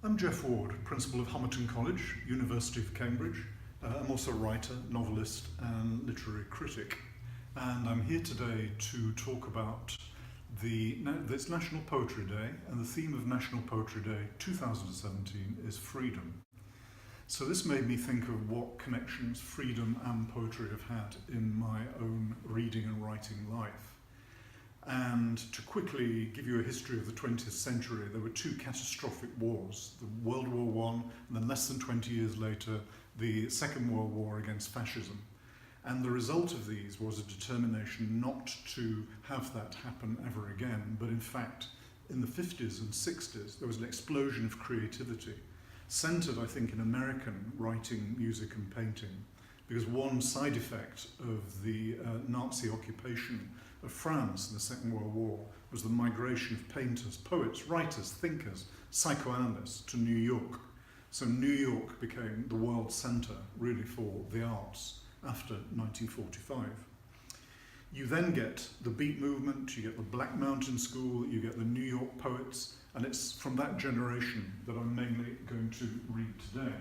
I'm Jeff Ward, Principal of Homerton College, University of Cambridge. I'm also a writer, novelist and literary critic. And I'm here today to talk about it's National Poetry Day, and the theme of National Poetry Day 2017 is freedom. So this made me think of what connections freedom and poetry have had in my own reading and writing life. And to quickly give you a history of the 20th century, there were two catastrophic wars, the World War I, and then less than 20 years later, the Second World War against fascism. And the result of these was a determination not to have that happen ever again, but in fact, in the 50s and 60s, there was an explosion of creativity, centered, I think, in American writing, music, and painting, because one side effect of the Nazi occupation of France in the Second World War was the migration of painters, poets, writers, thinkers, psychoanalysts to New York. So New York became the world center, really, for the arts after 1945. You then get the Beat movement, you get the Black Mountain School, you get the New York poets, and it's from that generation that I'm mainly going to read today.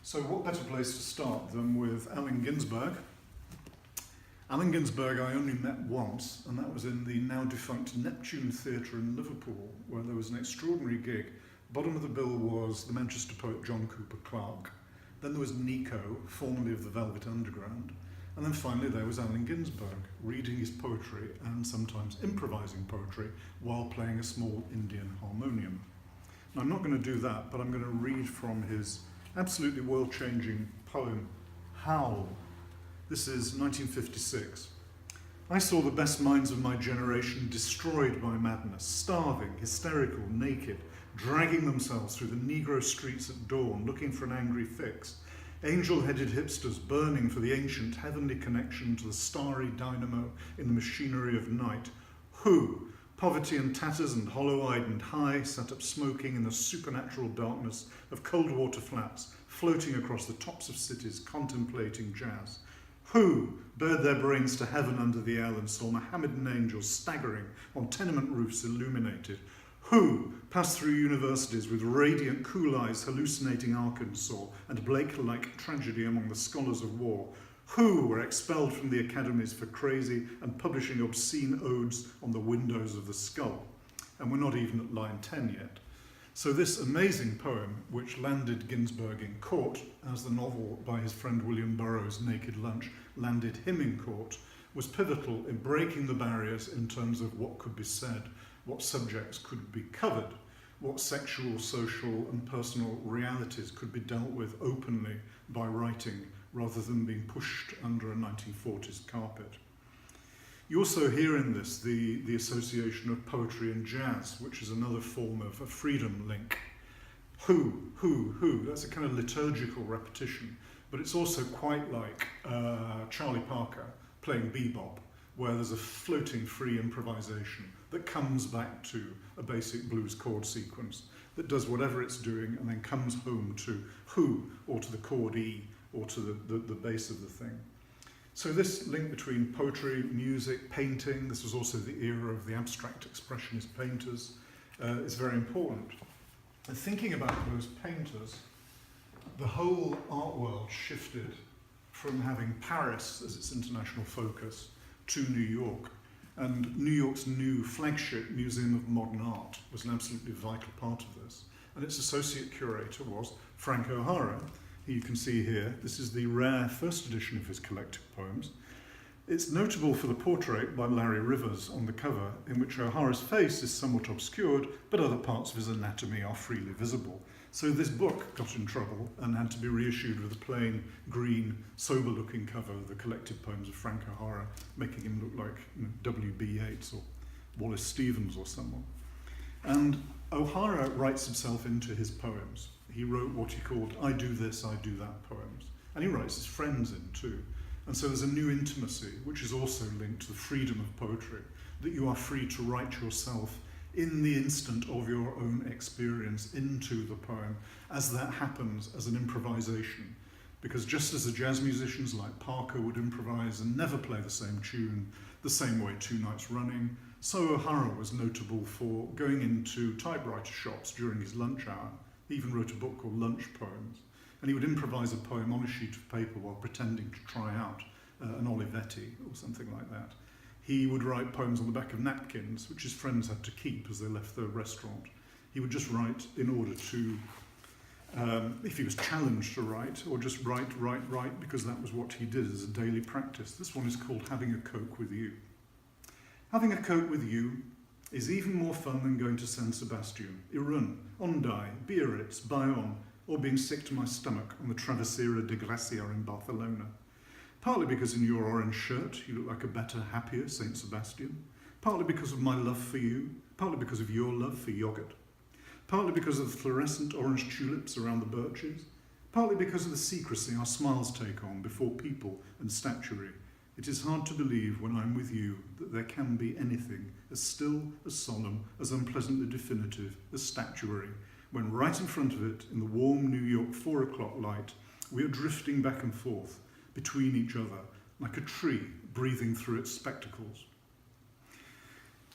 So what better place to start than with Allen Ginsberg. Allen Ginsberg I only met once, and that was in the now defunct Neptune Theatre in Liverpool, where there was an extraordinary gig. Bottom of the bill was the Manchester poet John Cooper Clarke. Then there was Nico, formerly of the Velvet Underground. And then finally there was Allen Ginsberg, reading his poetry and sometimes improvising poetry while playing a small Indian harmonium. Now, I'm not going to do that, but I'm going to read from his absolutely world-changing poem, Howl. This is 1956. I saw the best minds of my generation destroyed by madness, starving, hysterical, naked, dragging themselves through the Negro streets at dawn, looking for an angry fix. Angel-headed hipsters burning for the ancient heavenly connection to the starry dynamo in the machinery of night. Who, poverty and tatters and hollow-eyed and high, sat up smoking in the supernatural darkness of cold water flats, floating across the tops of cities, contemplating jazz. Who bared their brains to heaven under the L and saw Mohammedan angels staggering on tenement roofs illuminated? Who passed through universities with radiant cool eyes hallucinating Arkansas and Blake-like tragedy among the scholars of war? Who were expelled from the academies for crazy and publishing obscene odes on the windows of the skull? And we're not even at line 10 yet. So this amazing poem, which landed Ginsberg in court, as the novel by his friend William Burroughs, Naked Lunch, landed him in court, was pivotal in breaking the barriers in terms of what could be said, what subjects could be covered, what sexual, social, and personal realities could be dealt with openly by writing rather than being pushed under a 1940s carpet. You also hear in this the association of poetry and jazz, which is another form of a freedom link. Who, that's a kind of liturgical repetition, but it's also quite like Charlie Parker playing bebop, where there's a floating free improvisation that comes back to a basic blues chord sequence that does whatever it's doing and then comes home to who, or to the chord E, or to the base of the thing. So this link between poetry, music, painting, this was also the era of the abstract expressionist painters, is very important. And thinking about those painters, the whole art world shifted from having Paris as its international focus to New York. And New York's new flagship Museum of Modern Art was an absolutely vital part of this. And its associate curator was Frank O'Hara. You can see here, this is the rare first edition of his collected poems. It's notable for the portrait by Larry Rivers on the cover, in which O'Hara's face is somewhat obscured, but other parts of his anatomy are freely visible. So this book got in trouble and had to be reissued with a plain, green, sober-looking cover of the collected poems of Frank O'Hara, making him look like W.B. Yeats or Wallace Stevens or someone. And O'Hara writes himself into his poems. He wrote what he called I do this, I do that poems. And he writes his friends in too. And so there's a new intimacy, which is also linked to the freedom of poetry, that you are free to write yourself in the instant of your own experience into the poem, as that happens as an improvisation. Because just as the jazz musicians like Parker would improvise and never play the same tune the same way 2 nights running, so O'Hara was notable for going into typewriter shops during his lunch hour He even wrote a book called Lunch Poems. And he would improvise a poem on a sheet of paper while pretending to try out an Olivetti or something like that. He would write poems on the back of napkins, which his friends had to keep as they left the restaurant. He would just write in order to, if he was challenged to write, or just write, because that was what he did as a daily practice. This one is called Having a Coke with You. Having a Coke with you is even more fun than going to San Sebastian, Irun, Onday, Biarritz, Bayonne, or being sick to my stomach on the Travesera de Gracia in Barcelona. Partly because in your orange shirt you look like a better, happier Saint Sebastian, partly because of my love for you, partly because of your love for yoghurt, partly because of the fluorescent orange tulips around the birches, partly because of the secrecy our smiles take on before people and statuary. It is hard to believe when I'm with you that there can be anything as still, as solemn, as unpleasantly definitive as statuary, when right in front of it, in the warm New York 4 o'clock light, we are drifting back and forth between each other, like a tree breathing through its spectacles.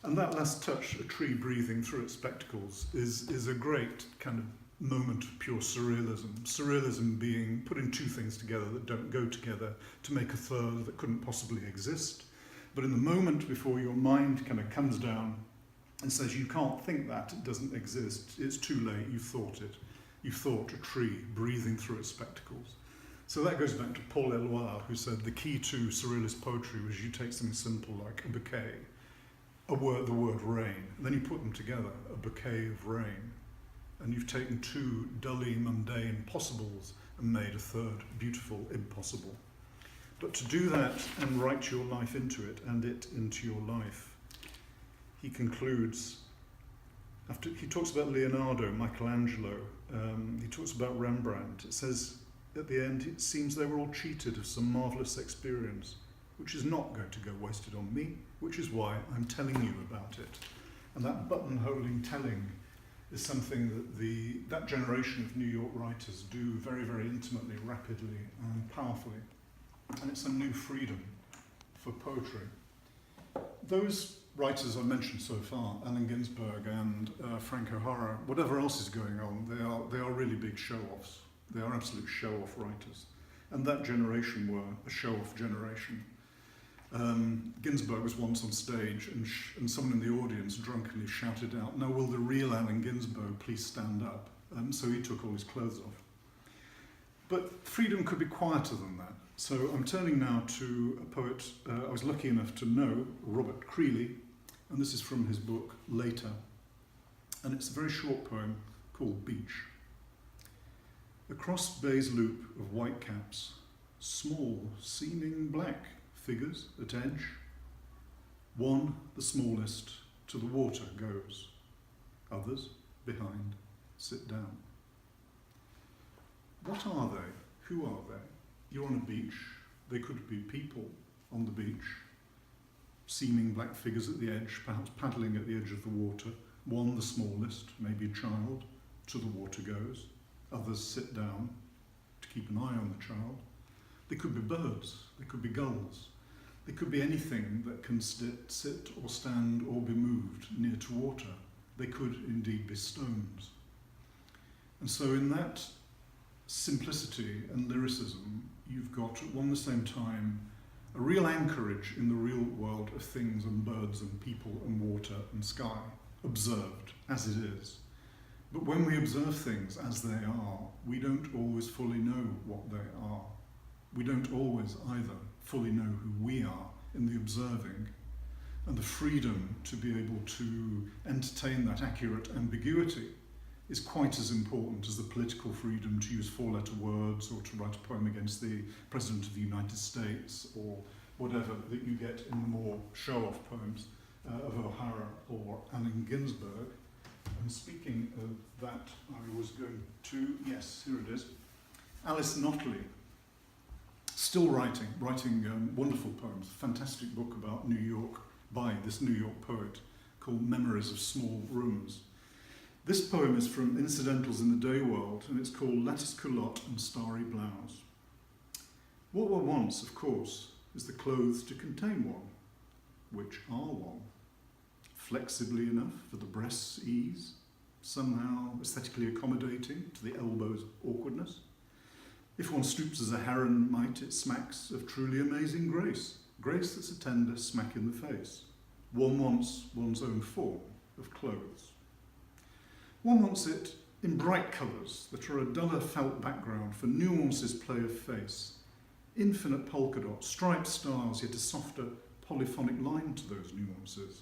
And that last touch, a tree breathing through its spectacles, is a great kind of moment of pure surrealism. Surrealism being putting two things together that don't go together to make a third that couldn't possibly exist. But in the moment before your mind kind of comes down and says you can't think that, it doesn't exist, it's too late, you've thought it. You've thought a tree breathing through its spectacles. So that goes back to Paul Eluard, who said the key to surrealist poetry was you take something simple like a bouquet, the word rain, and then you put them together, a bouquet of rain. And you've taken two dully mundane possibles and made a third beautiful impossible. But to do that and write your life into it and it into your life, he concludes, after he talks about Leonardo, Michelangelo, he talks about Rembrandt. It says at the end, it seems they were all cheated of some marvellous experience, which is not going to go wasted on me, which is why I'm telling you about it. And that buttonholing telling is something that that generation of New York writers do very, very intimately, rapidly and powerfully. And it's a new freedom for poetry. Those writers I mentioned so far, Allen Ginsberg and Frank O'Hara, whatever else is going on, they are really big show-offs. They are absolute show-off writers. And that generation were a show-off generation. Ginsberg was once on stage and someone in the audience drunkenly shouted out, "Now will the real Allen Ginsberg please stand up?" So he took all his clothes off. But freedom could be quieter than that. So I'm turning now to a poet I was lucky enough to know, Robert Creeley, and this is from his book, Later. And it's a very short poem called Beach. Across Bay's loop of whitecaps, small, seeming black figures at edge. One, the smallest, to the water goes. Others, behind, sit down. What are they? Who are they? You're on a beach. They could be people on the beach. Seeming black figures at the edge, perhaps paddling at the edge of the water. One, the smallest, maybe a child, to the water goes. Others sit down to keep an eye on the child. They could be birds, they could be gulls. They could be anything that can sit or stand or be moved near to water. They could indeed be stones. And so in that simplicity and lyricism, you've got at one and the same time a real anchorage in the real world of things and birds and people and water and sky, observed as it is. But when we observe things as they are, we don't always fully know what they are. We don't always either fully know who we are in the observing, and the freedom to be able to entertain that accurate ambiguity is quite as important as the political freedom to use four-letter words or to write a poem against the President of the United States or whatever that you get in the more show-off poems of O'Hara or Allen Ginsberg. And speaking of that, I was going to, yes, here it is, Alice Notley. Still writing wonderful poems, a fantastic book about New York by this New York poet called Memories of Small Rooms. This poem is from Incidentals in the Day World, and it's called Lattice Culotte and Starry Blouse. What were once, of course, is the clothes to contain one, which are one, flexibly enough for the breast's ease, somehow aesthetically accommodating to the elbow's awkwardness. If one stoops as a heron might, it smacks of truly amazing grace, grace that's a tender smack in the face. One wants one's own form of clothes. One wants it in bright colours that are a duller felt background for nuances play of face, infinite polka dots, striped stars, yet a softer polyphonic line to those nuances.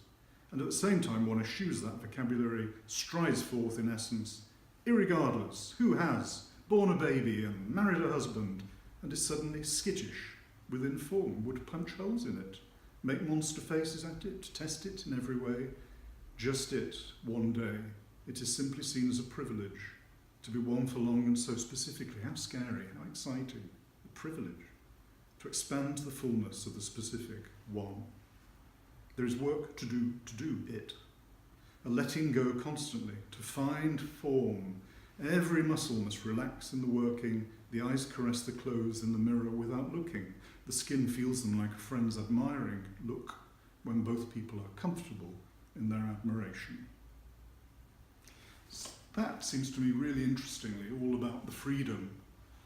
And at the same time, one eschews that vocabulary, strides forth in essence, irregardless, who has born a baby and married a husband and is suddenly skittish within form, would punch holes in it, make monster faces at it, test it in every way. Just it, one day, it is simply seen as a privilege to be one for long and so specifically. How scary, how exciting, a privilege to expand to the fullness of the specific one. There is work to do it, a letting go constantly, to find form. Every muscle must relax in the working, the eyes caress the clothes in the mirror without looking, the skin feels them like a friend's admiring look when both people are comfortable in their admiration. That seems to me really interestingly all about the freedom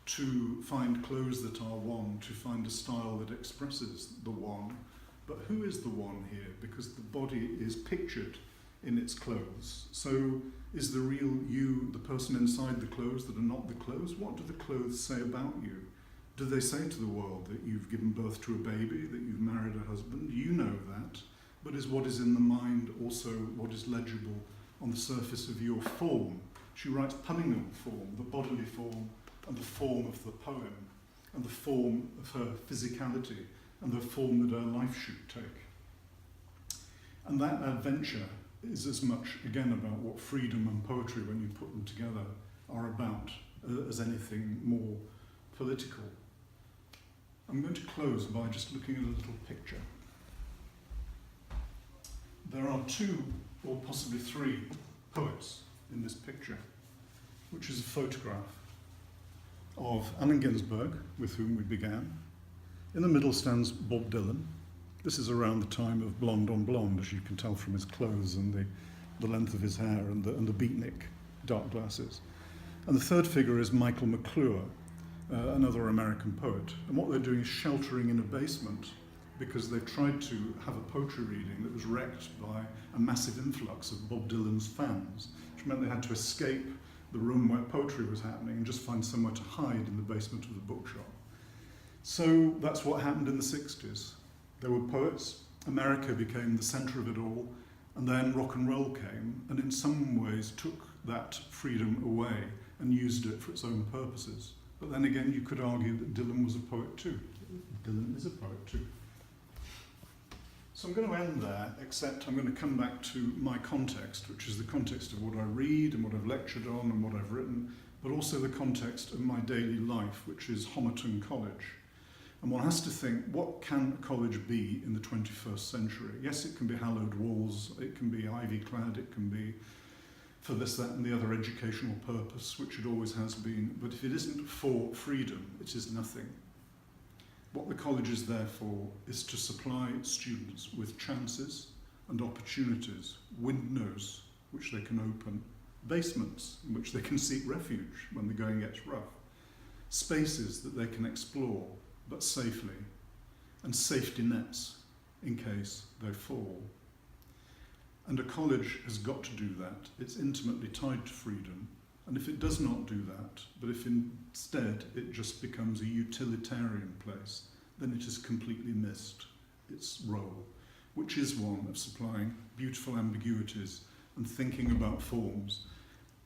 to find clothes that are one, to find a style that expresses the one. But who is the one here? Because the body is pictured in its clothes. So is the real you the person inside the clothes that are not the clothes? What do the clothes say about you? Do they say to the world that you've given birth to a baby, that you've married a husband? You know that. But is what is in the mind also what is legible on the surface of your form? She writes Punningham form, the bodily form, and the form of the poem, and the form of her physicality, and the form that her life should take. And that adventure is as much, again, about what freedom and poetry, when you put them together, are about, as anything more political. I'm going to close by just looking at a little picture. There are two, or possibly three, poets in this picture, which is a photograph of Allen Ginsberg, with whom we began. In the middle stands Bob Dylan. This is around the time of Blonde on Blonde, as you can tell from his clothes and the length of his hair and the beatnik dark glasses. And the third figure is Michael McClure, another American poet. And what they're doing is sheltering in a basement because they've tried to have a poetry reading that was wrecked by a massive influx of Bob Dylan's fans, which meant they had to escape the room where poetry was happening and just find somewhere to hide in the basement of the bookshop. So that's what happened in the 60s. There were poets, America became the center of it all, and then rock and roll came, and in some ways took that freedom away and used it for its own purposes. But then again, you could argue that Dylan was a poet too. Dylan is a poet too. So I'm going to end there, except I'm going to come back to my context, which is the context of what I read and what I've lectured on and what I've written, but also the context of my daily life, which is Homerton College. And one has to think, what can a college be in the 21st century? Yes, it can be hallowed walls, it can be ivy-clad, it can be for this, that, and the other educational purpose, which it always has been. But if it isn't for freedom, it is nothing. What the college is there for is to supply students with chances and opportunities, windows which they can open, basements in which they can seek refuge when the going gets rough, spaces that they can explore, but safely, and safety nets in case they fall. And a college has got to do that. It's intimately tied to freedom. And if it does not do that, but if instead it just becomes a utilitarian place, then it has completely missed its role, which is one of supplying beautiful ambiguities and thinking about forms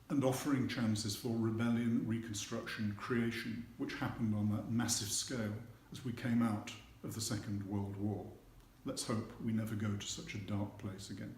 and offering chances for rebellion, reconstruction, creation, which happened on that massive scale as we came out of the Second World War. Let's hope we never go to such a dark place again.